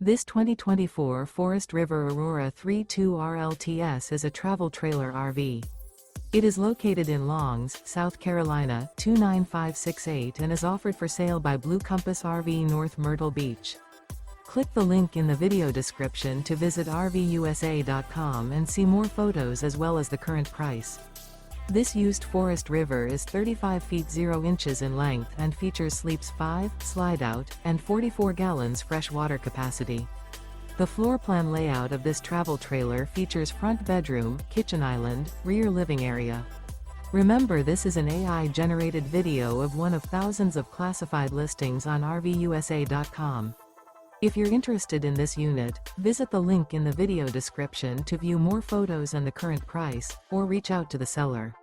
This 2024 Forest River Aurora 3.2 RLTS is a travel trailer RV. It is located in Longs, South Carolina 29568 and is offered for sale by Blue Compass RV North Myrtle Beach. Click the link in the video description to visit RVUSA.com and see more photos as well as the current price. This used Forest River is 35 feet 0 inches in length and features sleeps 5, Slideout, and 44 gallons fresh water capacity. The floor plan layout of this travel trailer features front bedroom, kitchen island, rear living area. Remember, this is an AI-generated video of one of thousands of classified listings on RVUSA.com. If you're interested in this unit, visit the link in the video description to view more photos and the current price, or reach out to the seller.